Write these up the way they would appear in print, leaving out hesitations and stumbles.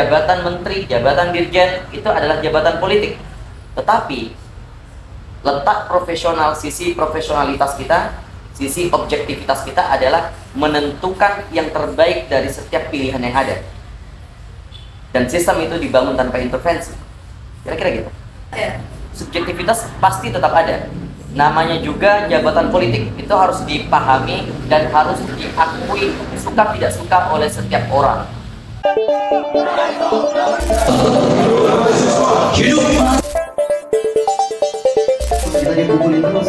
jabatan menteri, jabatan dirjen itu adalah jabatan politik. Tetapi letak profesional, sisi profesionalitas kita, sisi objektivitas kita adalah menentukan yang terbaik dari setiap pilihan yang ada. Dan sistem itu dibangun tanpa intervensi. Kira-kira gitu. Subjektivitas pasti tetap ada. Namanya juga jabatan politik, itu harus dipahami dan harus diakui suka tidak suka oleh setiap orang. Kita dipukulin terus.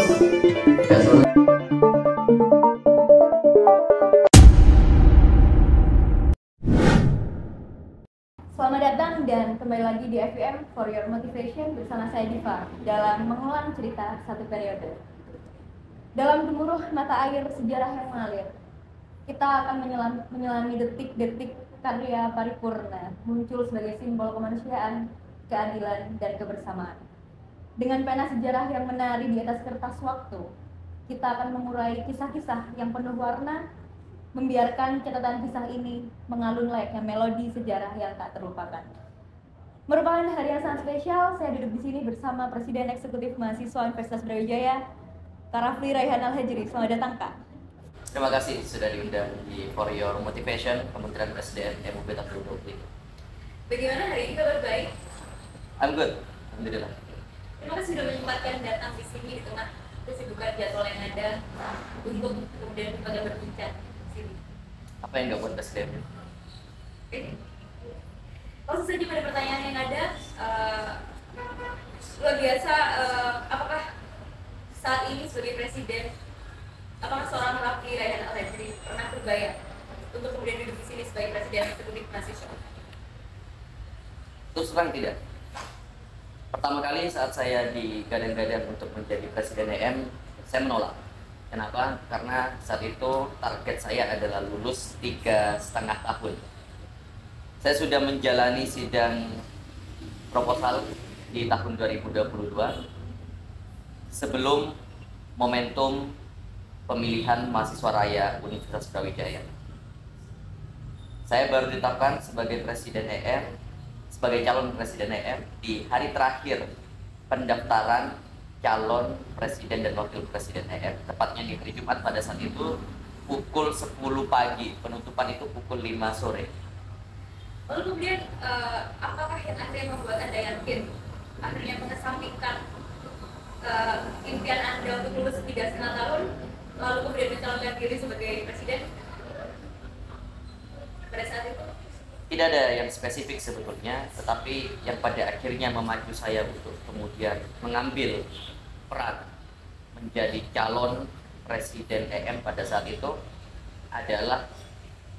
Selamat datang dan kembali lagi di FVM For Your Motivation bersama saya Diva dalam mengulang cerita satu periode. Dalam gemuruh mata air sejarah yang mengalir, kita akan menyelami detik-detik karya paripurna muncul sebagai simbol kemanusiaan, keadilan, dan kebersamaan. Dengan pena sejarah yang menari di atas kertas waktu, kita akan mengurai kisah-kisah yang penuh warna, membiarkan catatan kisah ini mengalun layaknya melodi sejarah yang tak terlupakan. Merupakan hari yang sangat spesial, saya duduk di sini bersama Presiden Eksekutif Mahasiswa Universitas Brawijaya, Kak Rafli Raihan Al-Hajri. Selamat datang, Kak. Terima kasih sudah diundang di For Your Motivation, Kementerian Presiden MUB tahun 2020. Bagaimana hari ini, kabar baik? I'm good, alhamdulillah. Terima kasih sudah menyempatkan datang di sini di tengah kesibukan jadwal yang ada untuk kemudian kita berbincang di sini. Apa yang nggak buat presiden? Langsung saja pada pertanyaan yang ada, luar biasa. Apakah saat ini sebagai presiden, apakah seorang Rafli Raihan Al-Hajri pernah berbayang untuk kemudian duduk di sini sebagai presiden eksekutif mahasiswa? Terus terang tidak. Pertama kali saat saya digadang-gadang untuk menjadi presiden EM, saya menolak. Kenapa? Karena saat itu target saya adalah lulus 3,5 tahun. Saya sudah menjalani sidang proposal di tahun 2022 sebelum momentum pemilihan mahasiswa raya Universitas Brawijaya. Saya baru ditetapkan sebagai presiden EM, sebagai calon presiden EM di hari terakhir pendaftaran calon presiden dan wakil presiden EM, tepatnya di hari Jumat pada saat itu pukul 10 pagi, penutupan itu pukul 5 sore. Lalu kemudian apakah yang akhirnya membuat Anda yakin akhirnya mengesampingkan impian Anda untuk lulus 3,5 tahun lalu kemudian mencalonkan diri sebagai presiden pada saat itu? Tidak ada yang spesifik sebetulnya, tetapi yang pada akhirnya memacu saya untuk kemudian mengambil peran menjadi calon presiden EM pada saat itu adalah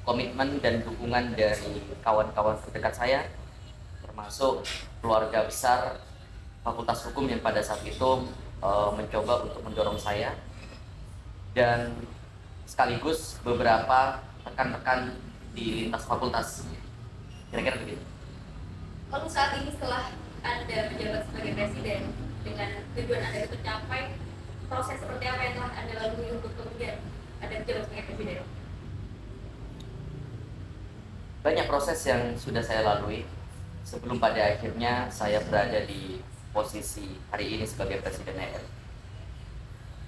komitmen dan dukungan dari kawan-kawan terdekat saya, termasuk keluarga besar Fakultas Hukum yang pada saat itu mencoba untuk mendorong saya, dan sekaligus beberapa rekan-rekan di lintas fakultas. Kira-kira begitu. Lalu saat ini setelah Anda menjabat sebagai presiden dengan tujuan Anda tercapai, proses seperti apa yang telah Anda lalui untuk kemudian Anda menjabat sebagai presiden? Banyak proses yang sudah saya lalui sebelum pada akhirnya saya berada di posisi hari ini sebagai presiden EM.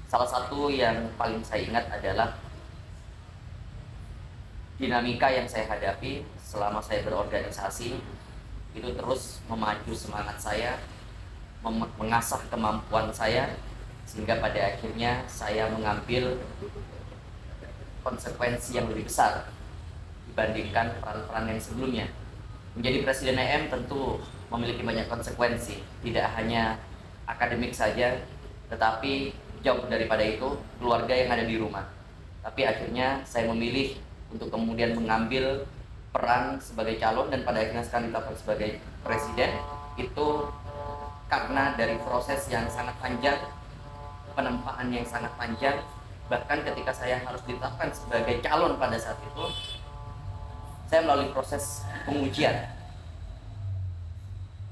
Salah satu yang paling saya ingat adalah dinamika yang saya hadapi selama saya berorganisasi, itu terus memacu semangat saya, mengasah kemampuan saya, sehingga pada akhirnya saya mengambil konsekuensi yang lebih besar dibandingkan peran-peran yang sebelumnya. Menjadi presiden EM tentu memiliki banyak konsekuensi, tidak hanya akademik saja, tetapi jauh daripada itu keluarga yang ada di rumah. Tapi akhirnya saya memilih untuk kemudian mengambil peran sebagai calon dan pada akhirnya sekarang ditetapkan sebagai presiden, itu karena dari proses yang sangat panjang, penempaan yang sangat panjang. Bahkan ketika saya harus ditetapkan sebagai calon pada saat itu, saya melalui proses pengujian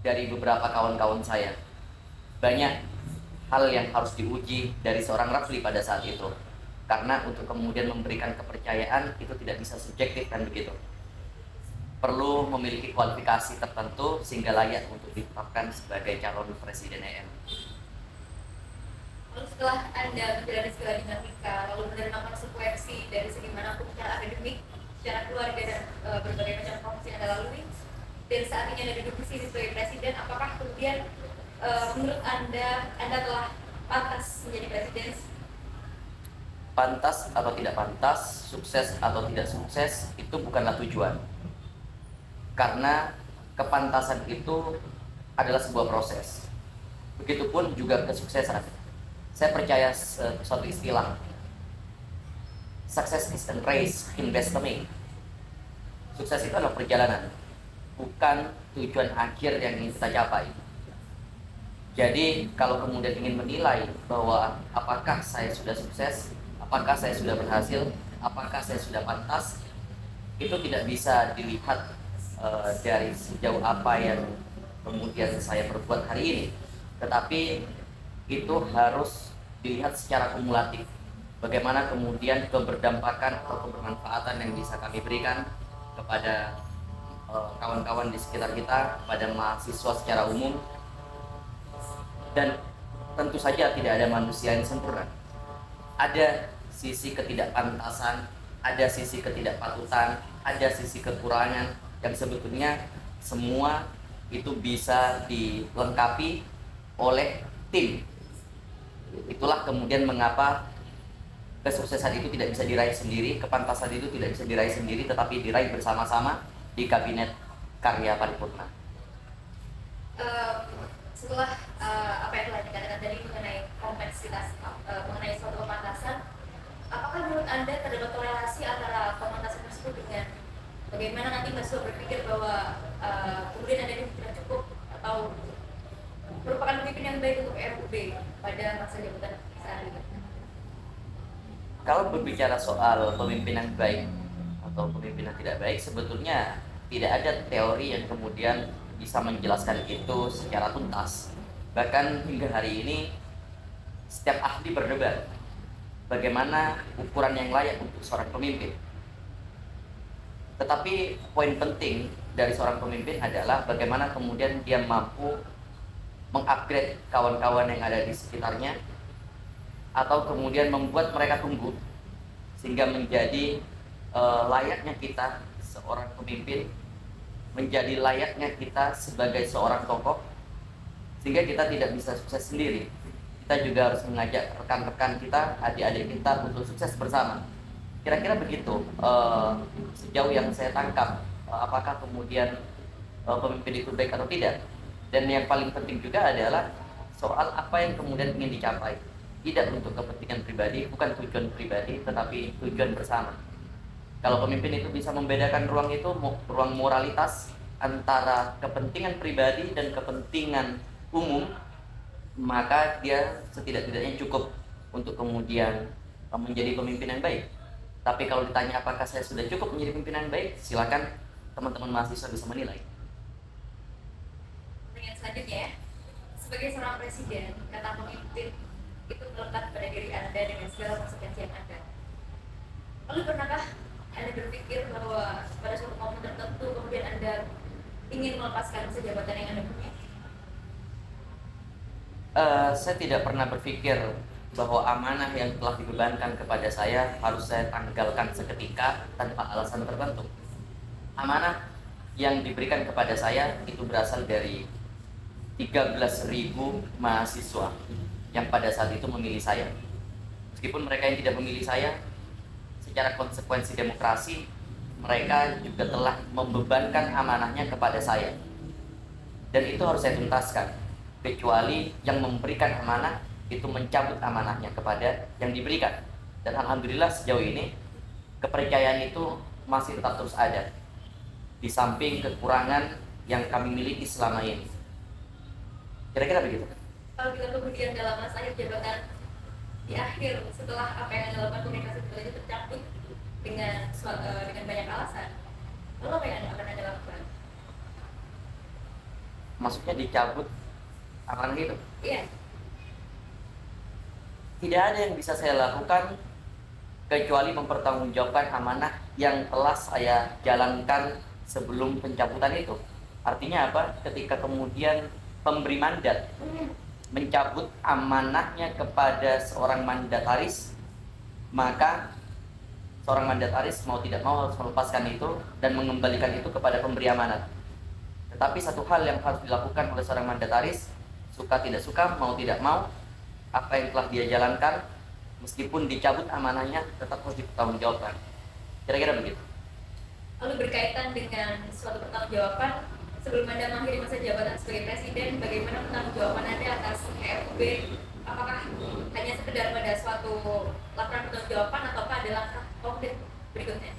dari beberapa kawan-kawan saya. Banyak hal yang harus diuji dari seorang Rafli pada saat itu, karena untuk kemudian memberikan kepercayaan itu tidak bisa subjektif, kan begitu. perlu memiliki kualifikasi tertentu sehingga layak untuk ditetapkan sebagai calon presiden EM. Lalu setelah Anda menjalani segala dinamika, lalu menerima konsekuensi dari segi manapun secara akademik, secara keluarga dan berbagai macam profesi yang Anda lalui, dan saat ini Anda duduk di sini sebagai presiden, apakah kemudian menurut Anda telah pantas menjadi presiden? Pantas atau tidak pantas, sukses atau tidak sukses, itu bukanlah tujuan. Karena kepantasan itu adalah sebuah proses. Begitupun juga kesuksesan. Saya percaya suatu istilah, success is a race in best timing. Sukses itu adalah perjalanan, bukan tujuan akhir yang ingin kita capai. Jadi kalau kemudian ingin menilai bahwa apakah saya sudah sukses, apakah saya sudah berhasil, apakah saya sudah pantas, itu tidak bisa dilihat dari sejauh apa yang kemudian saya perbuat hari ini, tetapi itu harus dilihat secara kumulatif. Bagaimana kemudian keberdampakan atau kebermanfaatan yang bisa kami berikan kepada kawan-kawan di sekitar kita, kepada mahasiswa secara umum. Dan tentu saja tidak ada manusia yang sempurna. Ada sisi ketidakpantasan, ada sisi ketidakpatutan, ada sisi kekurangan yang sebetulnya semua itu bisa dilengkapi oleh tim. Itulah kemudian mengapa kesuksesan itu tidak bisa diraih sendiri, kepantasan itu tidak bisa diraih sendiri, tetapi diraih bersama-sama di kabinet karya paripurna. Setelah apa yang telah dikatakan tadi mengenai kompleksitas, mengenai suatu kepantasan, apakah menurut Anda terdapat korelasi antara kepantasan tersebut dengan bagaimana nanti mahasiswa berpikir bahwa kemudian Anda ini tidak cukup atau merupakan pemimpin yang baik untuk MUB pada masa jabatan saat ini? Kalau berbicara soal pemimpin yang baik atau pemimpin yang tidak baik, sebetulnya tidak ada teori yang kemudian bisa menjelaskan itu secara tuntas. Bahkan hingga hari ini setiap ahli berdebat bagaimana ukuran yang layak untuk seorang pemimpin. Tetapi poin penting dari seorang pemimpin adalah bagaimana kemudian dia mampu mengupgrade kawan-kawan yang ada di sekitarnya, atau kemudian membuat mereka tumbuh sehingga menjadi layaknya kita seorang pemimpin, menjadi layaknya kita sebagai seorang tokoh, sehingga kita tidak bisa sukses sendiri. Kita juga harus mengajak rekan-rekan kita, adik-adik kita untuk sukses bersama. Kira-kira begitu sejauh yang saya tangkap, apakah kemudian pemimpin itu baik atau tidak. Dan yang paling penting juga adalah soal apa yang kemudian ingin dicapai. Tidak untuk kepentingan pribadi, bukan tujuan pribadi, tetapi tujuan bersama. Kalau pemimpin itu bisa membedakan ruang itu, ruang moralitas antara kepentingan pribadi dan kepentingan umum, maka dia setidak-tidaknya cukup untuk kemudian menjadi pemimpin yang baik. Tapi kalau ditanya apakah saya sudah cukup menjadi pemimpin yang baik, silakan teman-teman mahasiswa bisa menilai. Pertanyaan selanjutnya ya, sebagai seorang presiden, kata pemimpin itu melekat pada diri Anda dengan segala konsekuensi yang ada. Lalu pernahkah Anda berpikir bahwa pada suatu momen tertentu kemudian Anda ingin melepaskan jabatan yang Anda punya? Saya tidak pernah berpikir bahwa amanah yang telah dibebankan kepada saya harus saya tanggalkan seketika tanpa alasan tertentu. Amanah yang diberikan kepada saya itu berasal dari 13.000 mahasiswa yang pada saat itu memilih saya. Meskipun mereka yang tidak memilih saya, secara konsekuensi demokrasi, mereka juga telah membebankan amanahnya kepada saya. Dan itu harus saya tuntaskan, kecuali yang memberikan amanah itu mencabut amanahnya kepada yang diberikan. Dan alhamdulillah sejauh ini kepercayaan itu masih tetap terus ada, di samping kekurangan yang kami miliki selama ini. Kira-kira begitu. Kalau kita kemudian dalam masa akhir jabatan di akhir, setelah apa yang Anda lakukan komunikasi itu tercabut dengan banyak alasan, lalu apa yang akan Anda lakukan? Maksudnya dicabut amanah itu? Iya. Tidak ada yang bisa saya lakukan kecuali mempertanggungjawabkan amanah yang telah saya jalankan sebelum pencabutan itu. Artinya apa? Ketika kemudian pemberi mandat mencabut amanahnya kepada seorang mandataris, maka seorang mandataris mau tidak mau harus melepaskan itu dan mengembalikan itu kepada pemberi amanat. Tetapi satu hal yang harus dilakukan oleh seorang mandataris, suka tidak suka, mau tidak mau, apa yang telah dia jalankan, meskipun dicabut amanahnya, tetap harus dipertanggungjawabkan. Kira-kira begitu. Lalu berkaitan dengan suatu pertanggungjawaban, sebelum Anda mengakhiri masa jabatan sebagai Presiden, bagaimana pertanggungjawaban Anda atas EFB? Apakah hanya sekedar pada suatu laporan pertanggungjawaban ataukah ada langkah konkret berikutnya?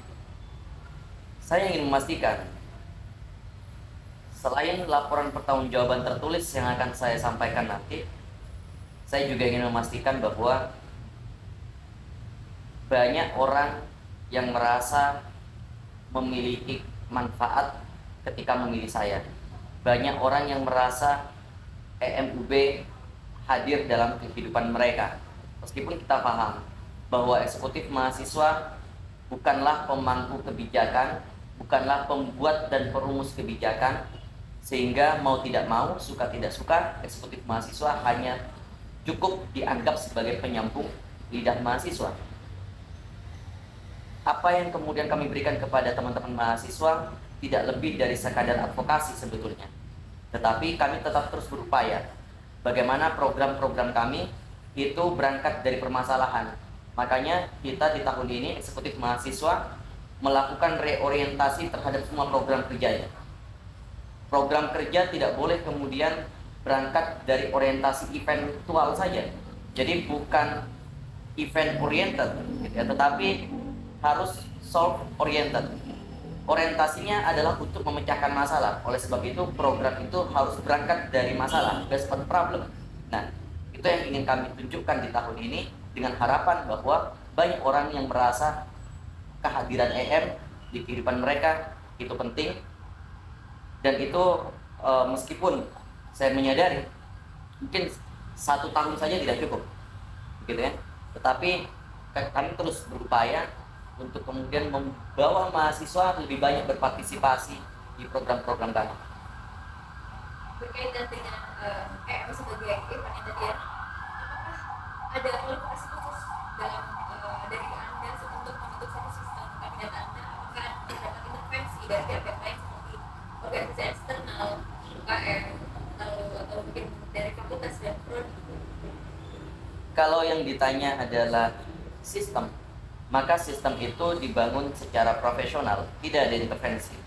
Saya ingin memastikan, selain laporan pertanggungjawaban tertulis yang akan saya sampaikan nanti, saya juga ingin memastikan bahwa banyak orang yang merasa memiliki manfaat ketika memilih saya. Banyak orang yang merasa EMUB hadir dalam kehidupan mereka. Meskipun kita paham bahwa eksekutif mahasiswa bukanlah pemangku kebijakan, bukanlah pembuat dan perumus kebijakan, sehingga mau tidak mau, suka tidak suka, eksekutif mahasiswa hanya cukup dianggap sebagai penyambung lidah mahasiswa. Apa yang kemudian kami berikan kepada teman-teman mahasiswa tidak lebih dari sekadar advokasi sebetulnya. Tetapi kami tetap terus berupaya bagaimana program-program kami itu berangkat dari permasalahan. Makanya kita di tahun ini eksekutif mahasiswa melakukan reorientasi terhadap semua program kerjanya. Program kerja tidak boleh kemudian berangkat dari orientasi eventual saja. Jadi bukan event oriented, gitu ya, tetapi harus solve oriented. Orientasinya adalah untuk memecahkan masalah. Oleh sebab itu program itu harus berangkat dari masalah, based on problem. Nah, itu yang ingin kami tunjukkan di tahun ini dengan harapan bahwa banyak orang yang merasa kehadiran EM di kehidupan mereka itu penting. Dan itu meskipun saya menyadari mungkin 1 tahun saja tidak cukup, gitu ya. Tetapi kami terus berupaya untuk kemudian membawa mahasiswa lebih banyak berpartisipasi di program-program kami. Berkaitan dengan EM sebagai event tadi ya, apakah ada kualifikasi khusus dalam dari Anda untuk membentuk satu sistem kabinet Anda? Apakah terdapat intervensi dari pihak lain seperti organisasi eksternal, UKM, atau mungkin dari fakultas dan prodi? Kalau yang ditanya adalah sistem, maka sistem itu dibangun secara profesional, tidak ada intervensi.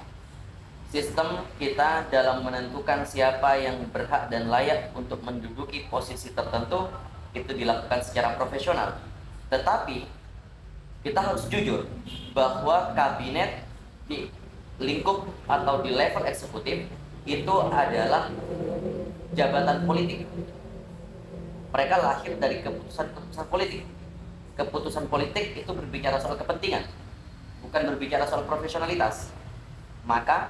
Sistem kita dalam menentukan siapa yang berhak dan layak untuk menduduki posisi tertentu itu dilakukan secara profesional. Tetapi kita harus jujur bahwa kabinet di lingkup atau di level eksekutif itu adalah jabatan politik. Mereka lahir dari keputusan-keputusan politik. Keputusan politik itu berbicara soal kepentingan, bukan berbicara soal profesionalitas. Maka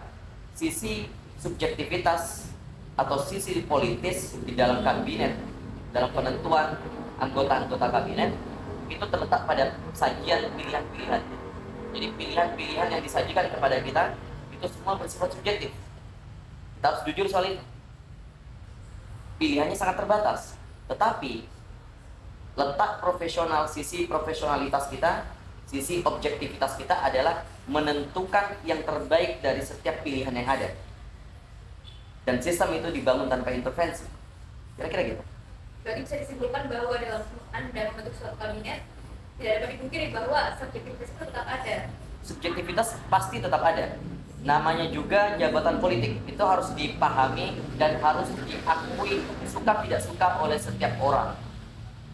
sisi subjektivitas atau sisi politis di dalam kabinet, dalam penentuan anggota-anggota kabinet itu terletak pada sajian pilihan-pilihan. Jadi pilihan-pilihan yang disajikan kepada kita itu semua bersifat subjektif. Kita harus jujur soal itu. Pilihannya sangat terbatas, tetapi letak profesional, sisi profesionalitas kita, sisi objektivitas kita adalah menentukan yang terbaik dari setiap pilihan yang ada. Dan sistem itu dibangun tanpa intervensi. Kira-kira gitu. Berarti bisa disimpulkan bahwa dalam Anda membentuk suatu kabinet tidak dapat dipungkiri bahwa subjektivitas itu tetap ada. Subjektivitas pasti tetap ada. Namanya juga jabatan politik, itu harus dipahami dan harus diakui suka tidak suka oleh setiap orang.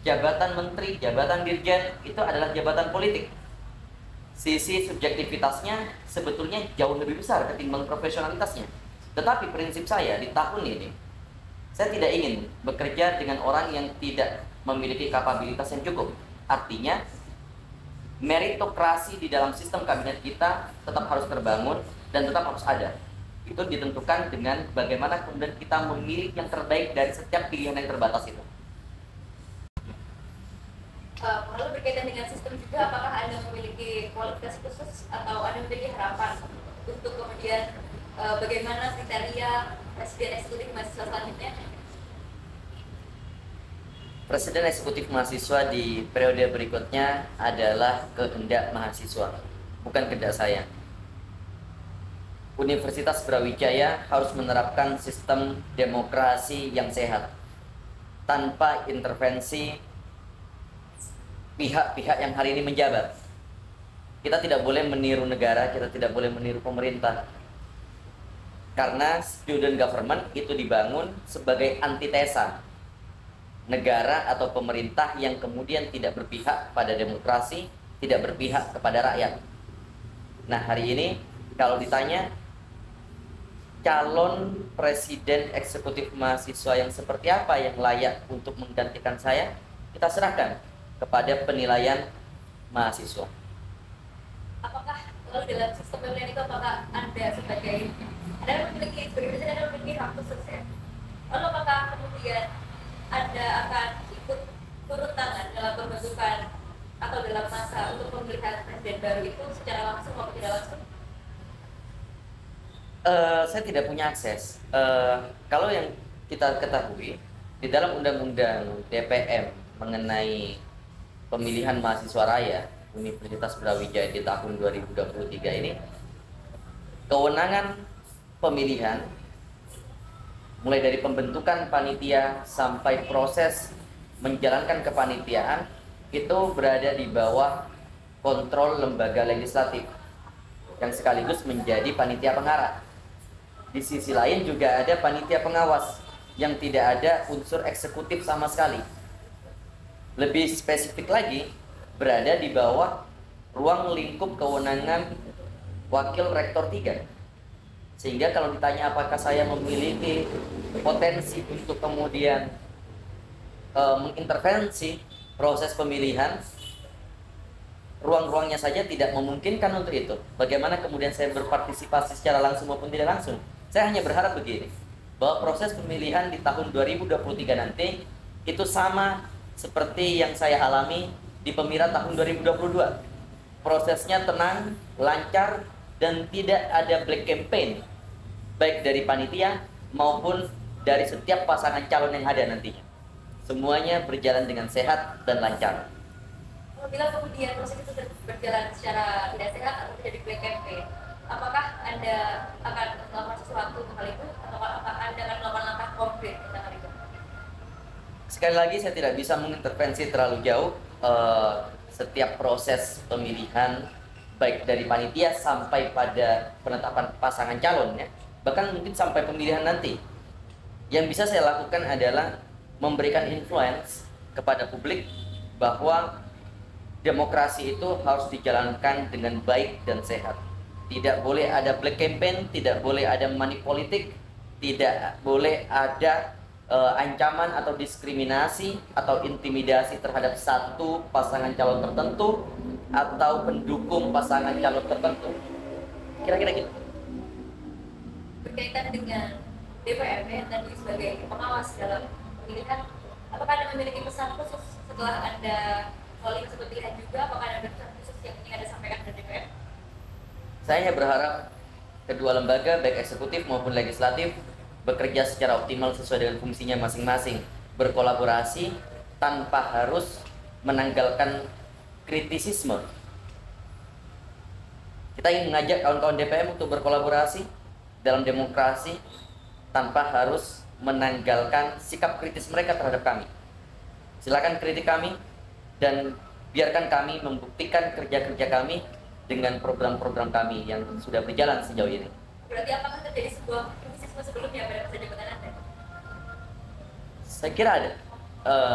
Jabatan menteri, jabatan dirjen itu adalah jabatan politik. Sisi subjektivitasnya sebetulnya jauh lebih besar ketimbang profesionalitasnya. Tetapi prinsip saya di tahun ini, saya tidak ingin bekerja dengan orang yang tidak memiliki kapabilitas yang cukup. Artinya, meritokrasi di dalam sistem kabinet kita tetap harus terbangun dan tetap harus ada. Itu ditentukan dengan bagaimana kemudian kita memilih yang terbaik dari setiap pilihan yang terbatas itu. Lalu berkaitan dengan sistem juga, apakah Anda memiliki kualifikasi khusus atau Anda memiliki harapan untuk kemudian bagaimana kriteria presiden eksekutif mahasiswa selanjutnya? Presiden eksekutif mahasiswa di periode berikutnya adalah kehendak mahasiswa, bukan kehendak saya. Universitas Brawijaya harus menerapkan sistem demokrasi yang sehat tanpa intervensi pihak-pihak yang hari ini menjabat. Kita tidak boleh meniru negara, kita tidak boleh meniru pemerintah. Karena student government itu dibangun sebagai antitesa negara atau pemerintah yang kemudian tidak berpihak pada demokrasi, tidak berpihak kepada rakyat. Nah, hari ini kalau ditanya calon presiden eksekutif mahasiswa yang seperti apa yang layak untuk menggantikan saya, kita serahkan kepada penilaian mahasiswa. Apakah lalu dalam sistem pemilihan itu apakah Anda sebagai memiliki presiden, Anda memiliki hak khusus ya? Lalu apakah kemudian Anda akan ikut turun tangan dalam pembentukan atau dalam masa untuk pemilihan presiden baru itu secara langsung maupun tidak langsung? Saya tidak punya akses. Kalau yang kita ketahui di dalam undang-undang DPM mengenai pemilihan mahasiswa raya Universitas Brawijaya di tahun 2023 ini, kewenangan pemilihan mulai dari pembentukan panitia sampai proses menjalankan kepanitiaan itu berada di bawah kontrol lembaga legislatif yang sekaligus menjadi panitia pengarah. Di sisi lain juga ada panitia pengawas yang tidak ada unsur eksekutif sama sekali. Lebih spesifik lagi, berada di bawah ruang lingkup kewenangan Wakil Rektor 3. Sehingga kalau ditanya apakah saya memiliki potensi untuk kemudian mengintervensi proses pemilihan, ruang-ruangnya saja tidak memungkinkan untuk itu. Bagaimana kemudian saya berpartisipasi secara langsung maupun tidak langsung? Saya hanya berharap begini, bahwa proses pemilihan di tahun 2023 nanti itu sama seperti yang saya alami di pemilihan tahun 2022. Prosesnya tenang, lancar, dan tidak ada black campaign, baik dari panitia maupun dari setiap pasangan calon yang ada nantinya. Semuanya berjalan dengan sehat dan lancar. Apabila kemudian proses itu berjalan secara tidak sehat atau terjadi black campaign, apakah Anda akan melakukan sesuatu untuk hal itu, atau apakah Anda akan melakukan langkah konkret tentang hal itu? Sekali lagi saya tidak bisa mengintervensi terlalu jauh setiap proses pemilihan, baik dari panitia sampai pada penetapan pasangan calon ya. Bahkan mungkin sampai pemilihan nanti. Yang bisa saya lakukan adalah memberikan influence kepada publik bahwa demokrasi itu harus dijalankan dengan baik dan sehat. Tidak boleh ada black campaign, tidak boleh ada money politik, tidak boleh ada ancaman atau diskriminasi atau intimidasi terhadap satu pasangan calon tertentu atau pendukung pasangan calon tertentu. Kira-kira gitu. Berkaitan dengan DPR yang tadi sebagai pengawas dalam pemilihan, apakah Anda memiliki pesan khusus setelah Anda melalui masa pemilihan juga? Apakah ada pesan khusus yang ingin Anda sampaikan ke DPR? Saya berharap kedua lembaga, baik eksekutif maupun legislatif, bekerja secara optimal sesuai dengan fungsinya masing-masing, berkolaborasi tanpa harus menanggalkan kritisisme. Kita ingin mengajak kawan-kawan DPM untuk berkolaborasi dalam demokrasi tanpa harus menanggalkan sikap kritis mereka terhadap kami. Silakan kritik kami dan biarkan kami membuktikan kerja-kerja kami dengan program-program kami yang sudah berjalan sejauh ini. Berarti apakah terjadi sebuah kritisisme sebelumnya pada masa jabatan Anda? Saya kira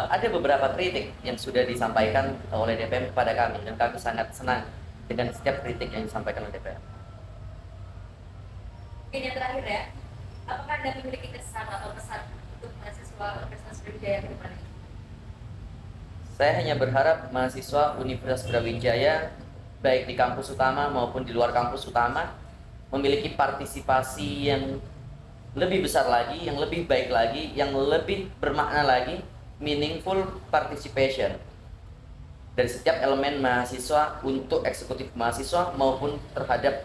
ada beberapa kritik yang sudah disampaikan oleh DPM kepada kami dan kami sangat senang dengan setiap kritik yang disampaikan oleh DPM. Mungkin yang terakhir ya, apakah Anda memiliki kesan atau pesan untuk mahasiswa Universitas Brawijaya ke depan? Saya hanya berharap mahasiswa Universitas Brawijaya baik di kampus utama maupun di luar kampus utama memiliki partisipasi yang lebih besar lagi, yang lebih baik lagi, yang lebih bermakna lagi, meaningful participation dari setiap elemen mahasiswa untuk eksekutif mahasiswa maupun terhadap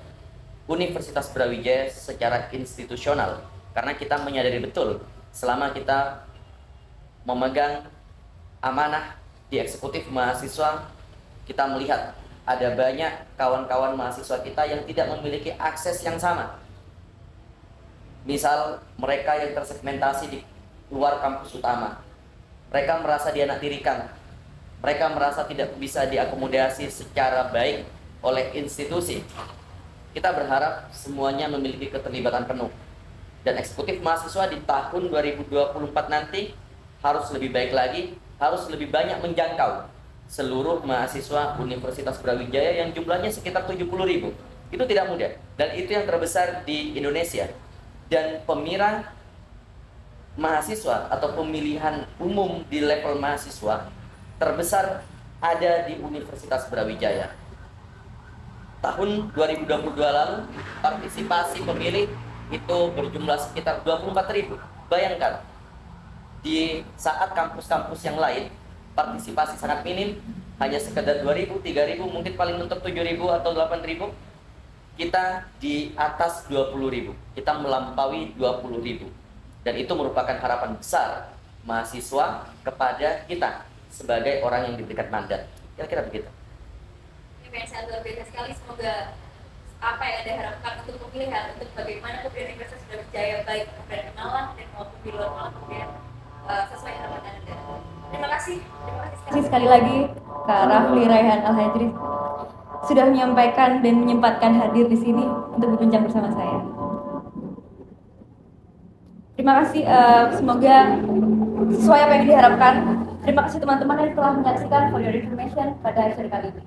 Universitas Brawijaya secara institusional, karena kita menyadari betul selama kita memegang amanah di eksekutif mahasiswa, kita melihat ada banyak kawan-kawan mahasiswa kita yang tidak memiliki akses yang sama. Misal mereka yang tersegmentasi di luar kampus utama, mereka merasa dianaktirikan, mereka merasa tidak bisa diakomodasi secara baik oleh institusi. Kita berharap semuanya memiliki keterlibatan penuh, dan eksekutif mahasiswa di tahun 2024 nanti harus lebih baik lagi, harus lebih banyak menjangkau seluruh mahasiswa Universitas Brawijaya yang jumlahnya sekitar 70.000. Itu tidak mudah, dan itu yang terbesar di Indonesia. Dan pemira mahasiswa atau pemilihan umum di level mahasiswa terbesar ada di Universitas Brawijaya. Tahun 2022 lalu, partisipasi pemilih itu berjumlah sekitar 24.000. Bayangkan, di saat kampus-kampus yang lain partisipasi sangat minim, hanya sekedar 2.000, 3.000, mungkin paling mentok 7.000 atau 8.000. Kita di atas 20.000, kita melampaui 20.000, dan itu merupakan harapan besar mahasiswa kepada kita sebagai orang yang diberikan mandat. Kira-kira begitu. Ini sangat luar biasa sekali. Semoga apa yang Anda harapkan untuk pemilihan, untuk bagaimana kemudian Universitas Brawijaya baik kemudian di Malang dan maupun di luar Malang kemudian sesuai harapan Anda. Terima kasih sekali lagi Kak Rafli Raihan Al-Hajri sudah menyampaikan dan menyempatkan hadir di sini untuk berbincang bersama saya. Terima kasih, semoga sesuai apa yang diharapkan. Terima kasih teman-teman yang telah menyaksikan For Your Information pada episode kali ini.